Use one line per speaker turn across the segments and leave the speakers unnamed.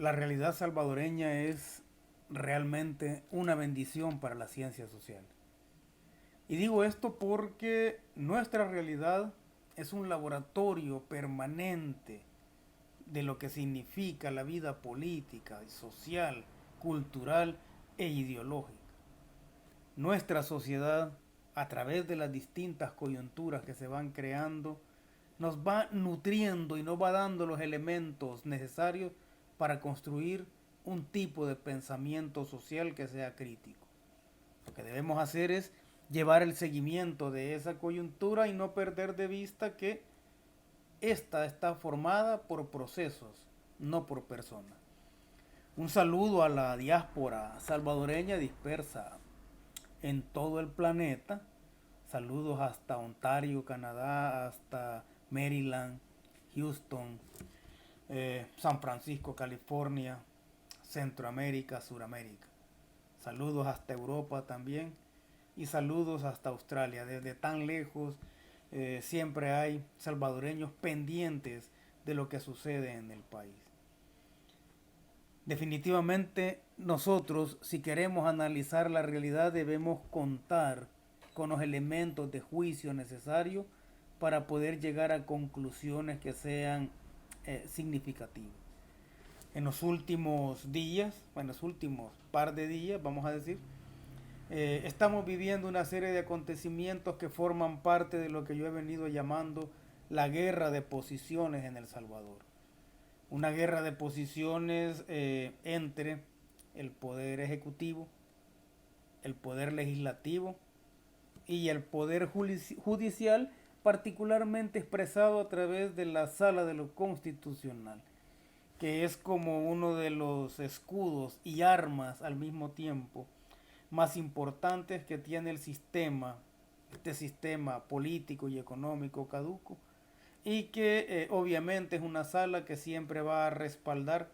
La realidad salvadoreña es realmente una bendición para la ciencia social. Y digo esto porque nuestra realidad es un laboratorio permanente de lo que significa la vida política, social, cultural e ideológica. Nuestra sociedad, a través de las distintas coyunturas que se van creando, nos va nutriendo y nos va dando los elementos necesarios para construir un tipo de pensamiento social que sea crítico. Lo que debemos hacer es llevar el seguimiento de esa coyuntura y no perder de vista que esta está formada por procesos, no por personas. Un saludo a la diáspora salvadoreña dispersa en todo el planeta. Saludos hasta Ontario, Canadá, hasta Maryland, Houston, San Francisco, California, Centroamérica, Suramérica. Saludos hasta Europa también y saludos hasta Australia. Desde tan lejos siempre hay salvadoreños pendientes de lo que sucede en el país. Definitivamente nosotros, si queremos analizar la realidad, debemos contar con los elementos de juicio necesarios para poder llegar a conclusiones que sean significativas. En los últimos días, en los últimos par de días, vamos a decir, estamos viviendo una serie de acontecimientos que forman parte de lo que yo he venido llamando la guerra de posiciones en El Salvador. Una guerra de posiciones entre el poder ejecutivo, el poder legislativo y el poder judicial, particularmente expresado a través de la Sala de lo Constitucional, que es como uno de los escudos y armas al mismo tiempo más importantes que tiene el sistema, este sistema político y económico caduco, y que obviamente es una sala que siempre va a respaldar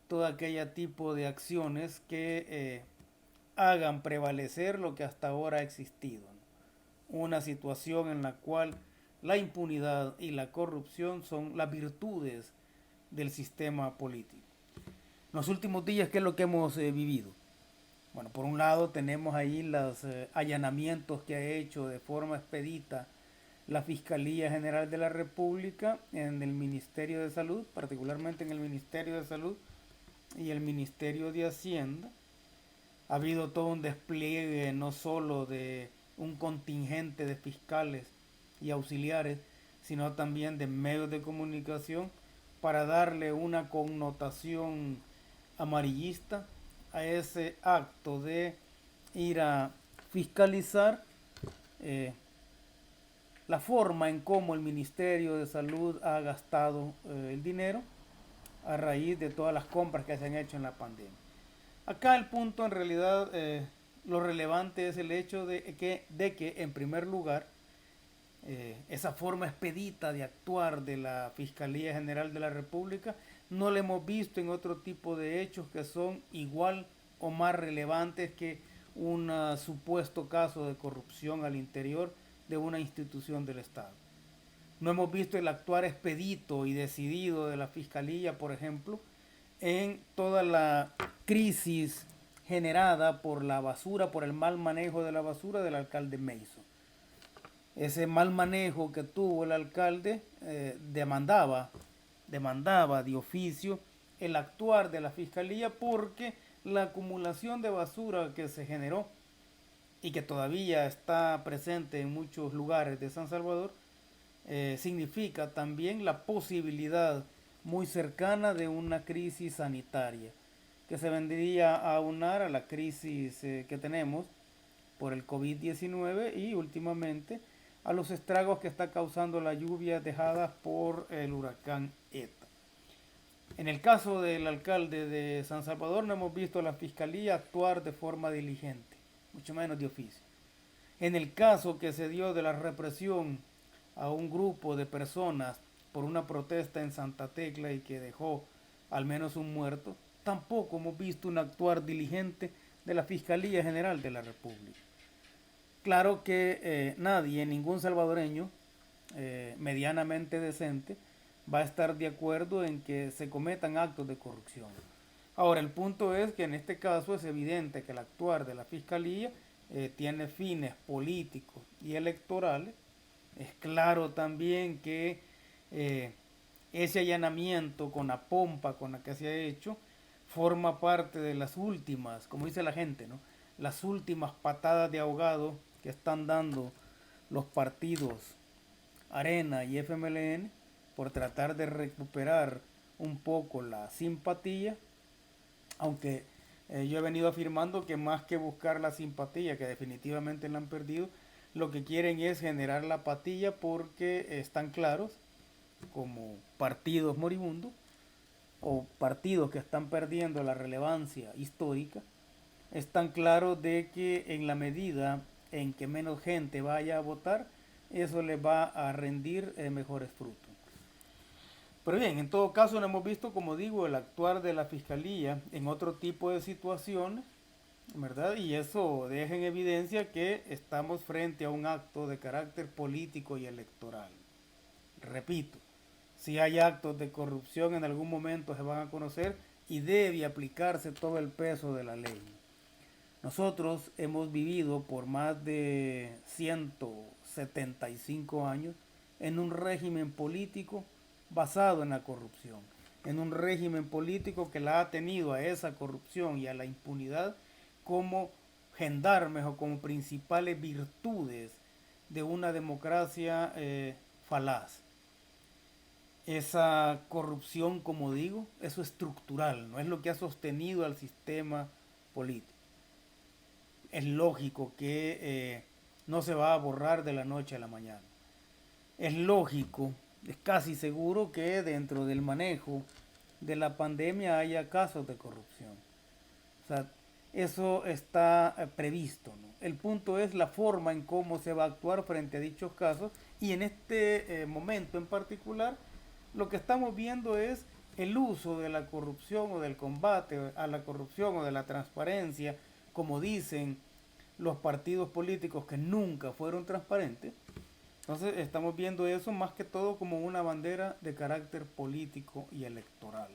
todo aquel tipo de acciones que hagan prevalecer lo que hasta ahora ha existido, ¿no? Una situación en la cual la impunidad y la corrupción son las virtudes del sistema político. En los últimos días, ¿qué es lo que hemos vivido? Bueno, por un lado tenemos ahí los allanamientos que ha hecho de forma expedita la Fiscalía General de la República en el Ministerio de Salud, particularmente en el Ministerio de Salud y el Ministerio de Hacienda. Ha habido todo un despliegue no solo de un contingente de fiscales y auxiliares, sino también de medios de comunicación para darle una connotación amarillista a ese acto de ir a fiscalizar la forma en cómo el Ministerio de Salud ha gastado el dinero a raíz de todas las compras que se han hecho en la pandemia. Acá el punto en realidad, lo relevante es el hecho de que en primer lugar, esa forma expedita de actuar de la Fiscalía General de la República no la hemos visto en otro tipo de hechos que son igual o más relevantes que un supuesto caso de corrupción al interior de una institución del Estado. No hemos visto el actuar expedito y decidido de la Fiscalía, por ejemplo, en toda la crisis generada por la basura, por el mal manejo de la basura del alcalde Mason. Ese mal manejo que tuvo el alcalde demandaba de oficio el actuar de la Fiscalía porque la acumulación de basura que se generó y que todavía está presente en muchos lugares de San Salvador, significa también la posibilidad muy cercana de una crisis sanitaria que se vendría a aunar a la crisis que tenemos por el COVID-19 y últimamente a los estragos que está causando las lluvias dejadas por el huracán ETA. En el caso del alcalde de San Salvador no hemos visto a la fiscalía actuar de forma diligente, mucho menos de oficio. En el caso que se dio de la represión a un grupo de personas por una protesta en Santa Tecla y que dejó al menos un muerto, tampoco hemos visto un actuar diligente de la Fiscalía General de la República. Claro que nadie, ningún salvadoreño medianamente decente, va a estar de acuerdo en que se cometan actos de corrupción. Ahora, el punto es que en este caso es evidente que el actuar de la Fiscalía tiene fines políticos y electorales. Es claro también que eh, ese allanamiento con la pompa con la que se ha hecho forma parte de las últimas, como dice la gente, ¿no? Las últimas patadas de ahogado que están dando los partidos Arena y FMLN por tratar de recuperar un poco la simpatía, aunque yo he venido afirmando que más que buscar la simpatía, que definitivamente la han perdido, lo que quieren es generar la apatía porque están claros como partidos moribundos o partidos que están perdiendo la relevancia histórica, están claros de que en la medida en que menos gente vaya a votar, eso les va a rendir mejores frutos. Pero bien, en todo caso no hemos visto, como digo, el actuar de la Fiscalía en otro tipo de situaciones, ¿verdad? Y eso deja en evidencia que estamos frente a un acto de carácter político y electoral. Repito, si hay actos de corrupción en algún momento se van a conocer y debe aplicarse todo el peso de la ley. Nosotros hemos vivido por más de 175 años en un régimen político basado en la corrupción, en un régimen político que la ha tenido a esa corrupción y a la impunidad como gendarmes o como principales virtudes de una democracia falaz. Esa corrupción, como digo, eso es estructural, no es lo que ha sostenido al sistema político. Es lógico que no se va a borrar de la noche a la mañana. Es lógico, es casi seguro que dentro del manejo de la pandemia haya casos de corrupción. O sea, eso está previsto, ¿no? El punto es la forma en cómo se va a actuar frente a dichos casos y en este momento en particular lo que estamos viendo es el uso de la corrupción o del combate a la corrupción o de la transparencia, como dicen los partidos políticos que nunca fueron transparentes. Entonces estamos viendo eso más que todo como una bandera de carácter político y electoral.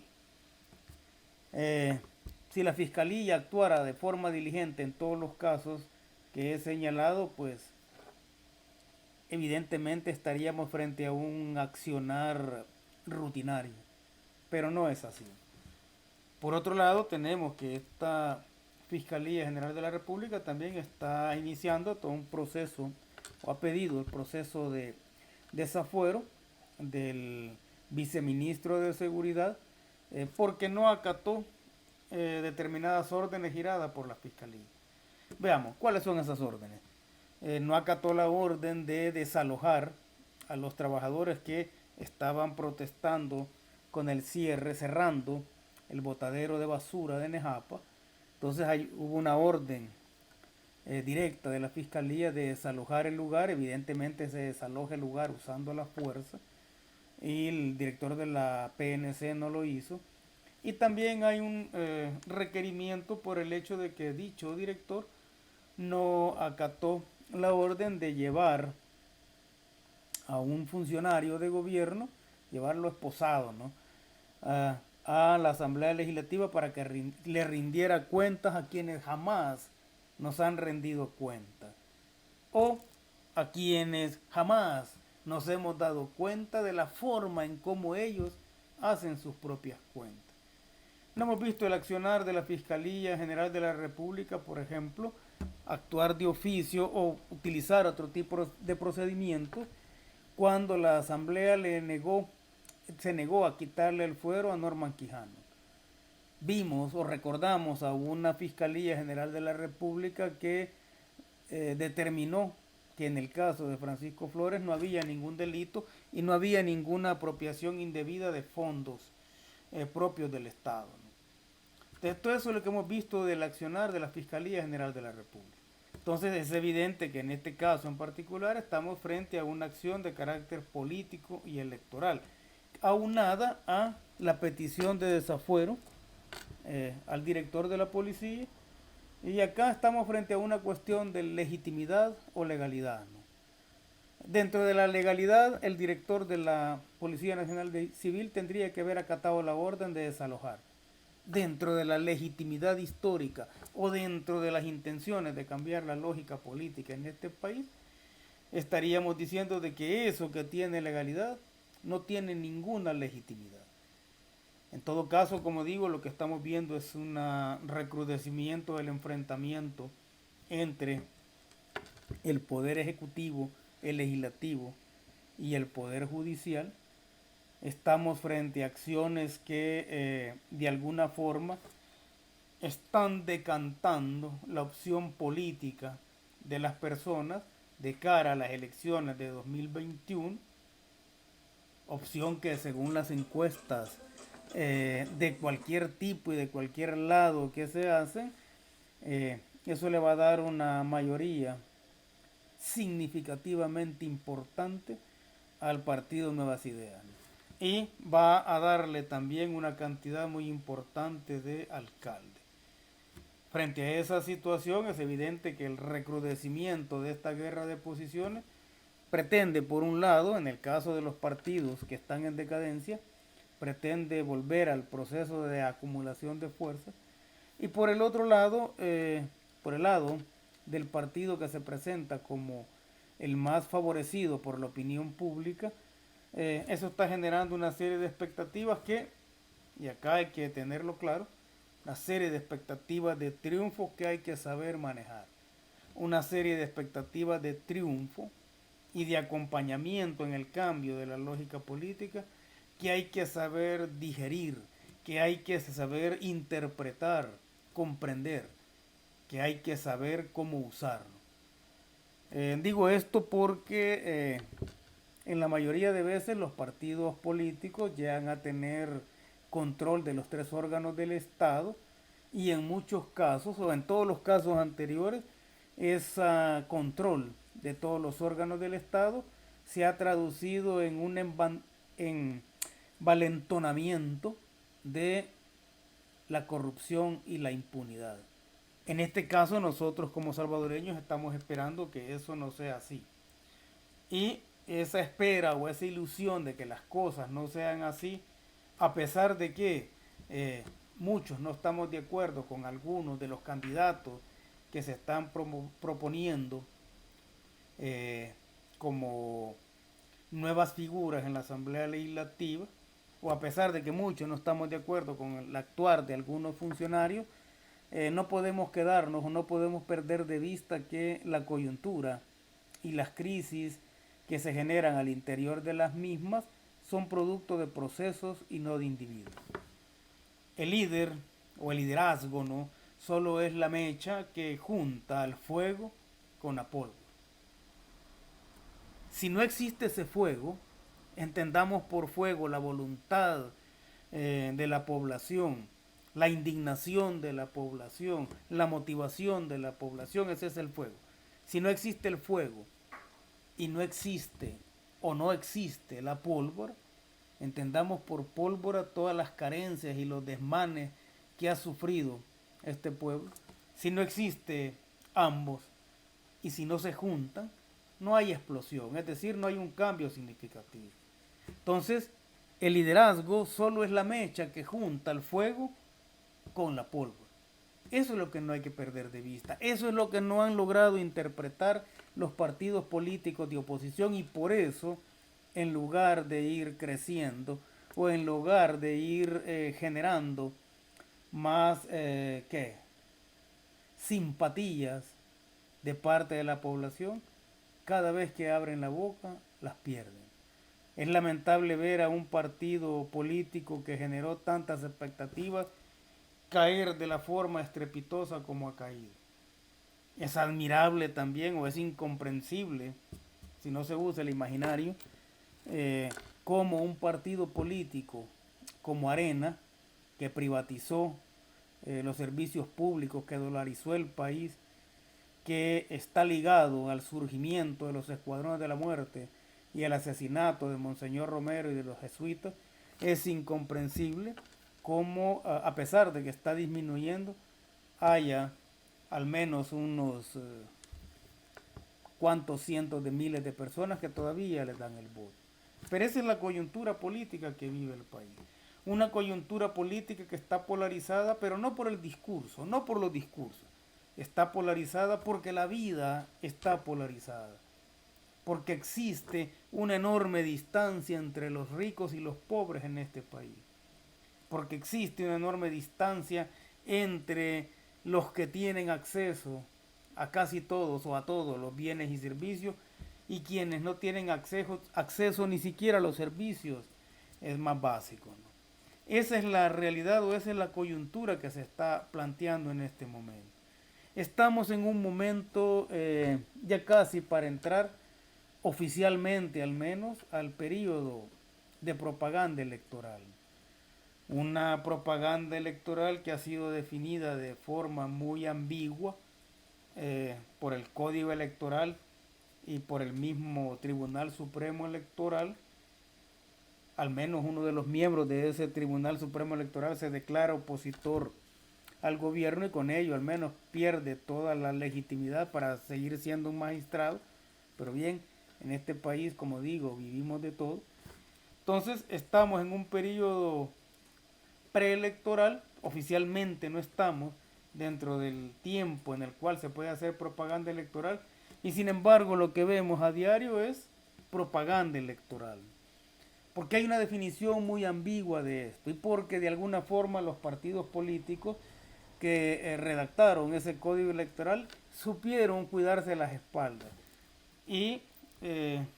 Eh, si la fiscalía actuara de forma diligente en todos los casos que he señalado, pues evidentemente estaríamos frente a un accionar rutinario, pero no es así. Por otro lado, tenemos que esta Fiscalía General de la República también está iniciando todo un proceso, o ha pedido el proceso de desafuero del viceministro de Seguridad, porque no acató determinadas órdenes giradas por la Fiscalía. Veamos, ¿cuáles son esas órdenes? No acató la orden de desalojar a los trabajadores que estaban protestando con el cierre, cerrando el botadero de basura de Nejapa. Entonces hubo una orden directa de la fiscalía de desalojar el lugar. Evidentemente se desaloja el lugar usando la fuerza y el director de la PNC no lo hizo. Y también hay un requerimiento por el hecho de que dicho director no acató la orden de llevar a un funcionario de gobierno, llevarlo esposado, ¿no? A la Asamblea Legislativa para que le rindiera cuentas a quienes jamás nos han rendido cuentas. O a quienes jamás nos hemos dado cuenta de la forma en cómo ellos hacen sus propias cuentas. No hemos visto el accionar de la Fiscalía General de la República, por ejemplo, actuar de oficio o utilizar otro tipo de procedimientos cuando la Asamblea se negó a quitarle el fuero a Norman Quijano. Vimos o recordamos a una Fiscalía General de la República que determinó que en el caso de Francisco Flores no había ningún delito y no había ninguna apropiación indebida de fondos propios del Estado, ¿no? Entonces, todo eso es lo que hemos visto del accionar de la Fiscalía General de la República. Entonces es evidente que en este caso en particular estamos frente a una acción de carácter político y electoral, aunada a la petición de desafuero al director de la policía. Y acá estamos frente a una cuestión de legitimidad o legalidad, ¿no? Dentro de la legalidad, el director de la Policía Nacional Civil tendría que haber acatado la orden de desalojar. dentro de la legitimidad histórica o dentro de las intenciones de cambiar la lógica política en este país, estaríamos diciendo de que eso que tiene legalidad no tiene ninguna legitimidad. En todo caso, como digo, lo que estamos viendo es un recrudecimiento del enfrentamiento entre el poder ejecutivo, el legislativo y el poder judicial. Estamos frente a acciones que de alguna forma están decantando la opción política de las personas de cara a las elecciones de 2021, opción que según las encuestas de cualquier tipo y de cualquier lado que se hacen, eso le va a dar una mayoría significativamente importante al partido Nuevas Ideas. Y va a darle también una cantidad muy importante de alcaldes. Frente a esa situación es evidente que el recrudecimiento de esta guerra de posiciones pretende, por un lado, en el caso de los partidos que están en decadencia, pretende volver al proceso de acumulación de fuerzas, y por el otro lado, por el lado del partido que se presenta como el más favorecido por la opinión pública, eso está generando una serie de expectativas que, y acá hay que tenerlo claro, una serie de expectativas de triunfo que hay que saber manejar, una serie de expectativas de triunfo y de acompañamiento en el cambio de la lógica política que hay que saber digerir, que hay que saber interpretar, comprender, que hay que saber cómo usarlo. Digo esto porque en la mayoría de veces los partidos políticos llegan a tener control de los tres órganos del Estado y en muchos casos, o en todos los casos anteriores, ese control de todos los órganos del Estado se ha traducido en un envalentonamiento de la corrupción y la impunidad. En este caso nosotros como salvadoreños estamos esperando que eso no sea así. Y esa espera o esa ilusión de que las cosas no sean así, a pesar de que muchos no estamos de acuerdo con algunos de los candidatos que se están proponiendo como nuevas figuras en la Asamblea Legislativa, o a pesar de que muchos no estamos de acuerdo con el actuar de algunos funcionarios, no podemos quedarnos o no podemos perder de vista que la coyuntura y las crisis que se generan al interior de las mismas son producto de procesos y no de individuos. El líder o el liderazgo no solo es la mecha que junta al fuego con la pólvora. Si no existe ese fuego, entendamos por fuego la voluntad de la población, la indignación de la población, la motivación de la población, ese es el fuego. Si no existe el fuego y no existe o no existe la pólvora, entendamos por pólvora todas las carencias y los desmanes que ha sufrido este pueblo. Si no existe ambos y si no se juntan, no hay explosión, es decir, no hay un cambio significativo. Entonces, el liderazgo solo es la mecha que junta el fuego con la pólvora. Eso es lo que no hay que perder de vista. Eso es lo que no han logrado interpretar los partidos políticos de oposición y por eso, en lugar de ir creciendo o en lugar de ir generando más simpatías de parte de la población, cada vez que abren la boca las pierden. Es lamentable ver a un partido político que generó tantas expectativas caer de la forma estrepitosa como ha caído. Es admirable también o es incomprensible, si no se usa el imaginario, como un partido político como Arena, que privatizó los servicios públicos, que dolarizó el país, que está ligado al surgimiento de los escuadrones de la muerte y al asesinato de Monseñor Romero y de los jesuitas, es incomprensible cómo, a pesar de que está disminuyendo, haya al menos unos cuantos cientos de miles de personas que todavía le dan el voto. Pero esa es la coyuntura política que vive el país. una coyuntura política que está polarizada, pero no por el discurso, no por los discursos. Está polarizada porque la vida está polarizada, porque existe una enorme distancia entre los ricos y los pobres en este país, porque existe una enorme distancia entre los que tienen acceso a casi todos o a todos los bienes y servicios y quienes no tienen acceso ni siquiera a los servicios es más básico, ¿no? Esa es la realidad o esa es la coyuntura que se está planteando en este momento. Estamos en un momento ya casi para entrar oficialmente al menos al periodo de propaganda electoral. Una propaganda electoral que ha sido definida de forma muy ambigua por el Código Electoral y por el mismo Tribunal Supremo Electoral. Al menos uno de los miembros de ese Tribunal Supremo Electoral se declara opositor al gobierno y con ello al menos pierde toda la legitimidad para seguir siendo un magistrado. Pero bien, en este país, como digo, vivimos de todo. Entonces estamos en un periodo preelectoral, oficialmente no estamos dentro del tiempo en el cual se puede hacer propaganda electoral y sin embargo lo que vemos a diario es propaganda electoral. Porque hay una definición muy ambigua de esto y porque de alguna forma los partidos políticos que redactaron ese código electoral supieron cuidarse las espaldas y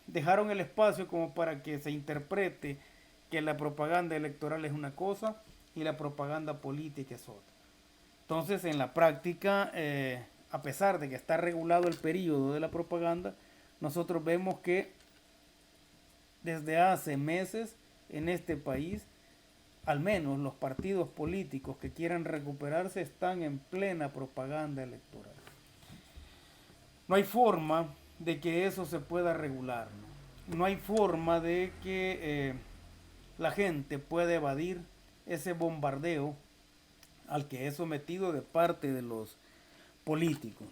dejaron el espacio como para que se interprete que la propaganda electoral es una cosa y la propaganda política es otra. Entonces, en la práctica, a pesar de que está regulado el periodo de la propaganda, nosotros vemos que desde hace meses en este país, al menos los partidos políticos que quieran recuperarse están en plena propaganda electoral. No hay forma de que eso se pueda regular, ¿no? No hay forma de que la gente pueda evadir ese bombardeo al que es sometido de parte de los políticos.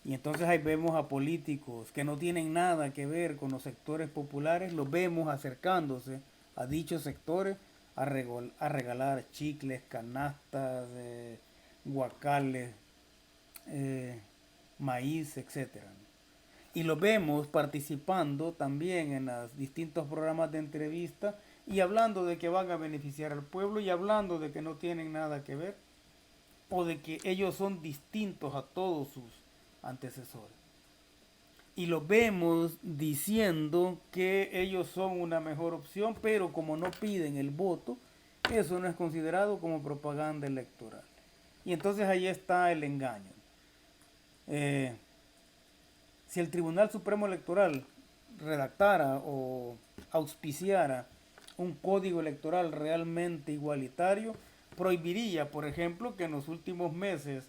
Y entonces ahí vemos a políticos que no tienen nada que ver con los sectores populares, los vemos acercándose a dichos sectores a regalar chicles, canastas, guacales, maíz, etcétera. Y los vemos participando también en los distintos programas de entrevista y hablando de que van a beneficiar al pueblo y hablando de que no tienen nada que ver o de que ellos son distintos a todos sus antecesores. Y los vemos diciendo que ellos son una mejor opción, pero como no piden el voto, eso no es considerado como propaganda electoral. Y entonces ahí está el engaño. Si el Tribunal Supremo Electoral redactara o auspiciara un código electoral realmente igualitario, prohibiría, por ejemplo, que en los últimos meses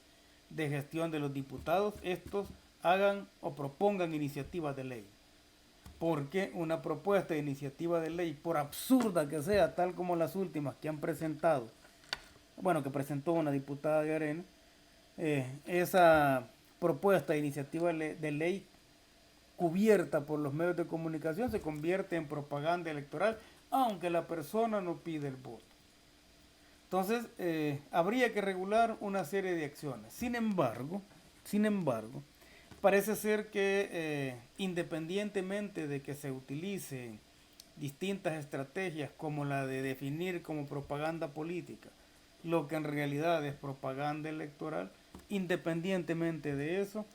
de gestión de los diputados estos hagan o propongan iniciativas de ley. Porque una propuesta de iniciativa de ley, por absurda que sea, tal como las últimas que han presentado, bueno, que presentó una diputada de Arena, esa propuesta de iniciativa de ley cubierta por los medios de comunicación se convierte en propaganda electoral, aunque la persona no pide el voto. Entonces, habría que regular una serie de acciones. Sin embargo, parece ser que independientemente de que se utilicen distintas estrategias como la de definir como propaganda política lo que en realidad es propaganda electoral, independientemente de eso,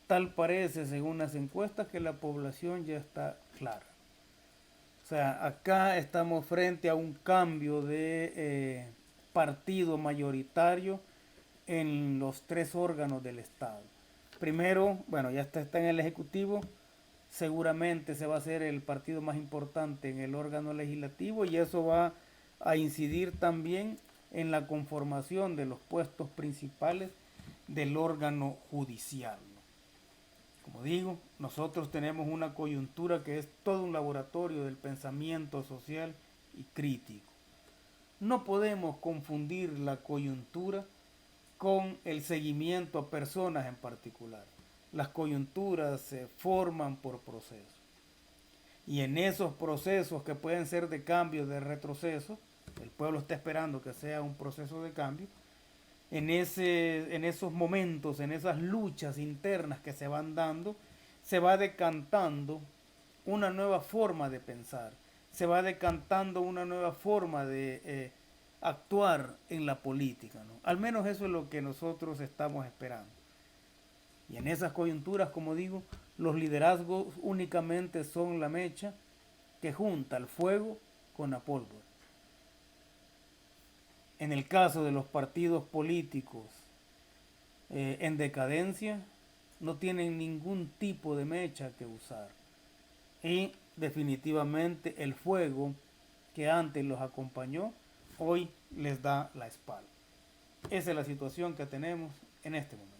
tal parece, según las encuestas, que la población ya está clara. O sea, acá estamos frente a un cambio de partido mayoritario en los tres órganos del Estado. Primero, bueno, ya está en el Ejecutivo, seguramente se va a hacer el partido más importante en el órgano legislativo y eso va a incidir también en la conformación de los puestos principales del órgano judicial. Como digo, nosotros tenemos una coyuntura que es todo un laboratorio del pensamiento social y crítico. No podemos confundir la coyuntura con el seguimiento a personas en particular. Las coyunturas se forman por procesos. Y en esos procesos que pueden ser de cambio, de retroceso, el pueblo está esperando que sea un proceso de cambio, en esos momentos, en esas luchas internas que se van dando, se va decantando una nueva forma de pensar, se va decantando una nueva forma de actuar en la política, ¿no? Al menos eso es lo que nosotros estamos esperando. Y en esas coyunturas, como digo, los liderazgos únicamente son la mecha que junta el fuego con la pólvora. En el caso de los partidos políticos en decadencia, no tienen ningún tipo de mecha que usar. Y definitivamente el fuego que antes los acompañó, hoy les da la espalda. Esa es la situación que tenemos en este momento.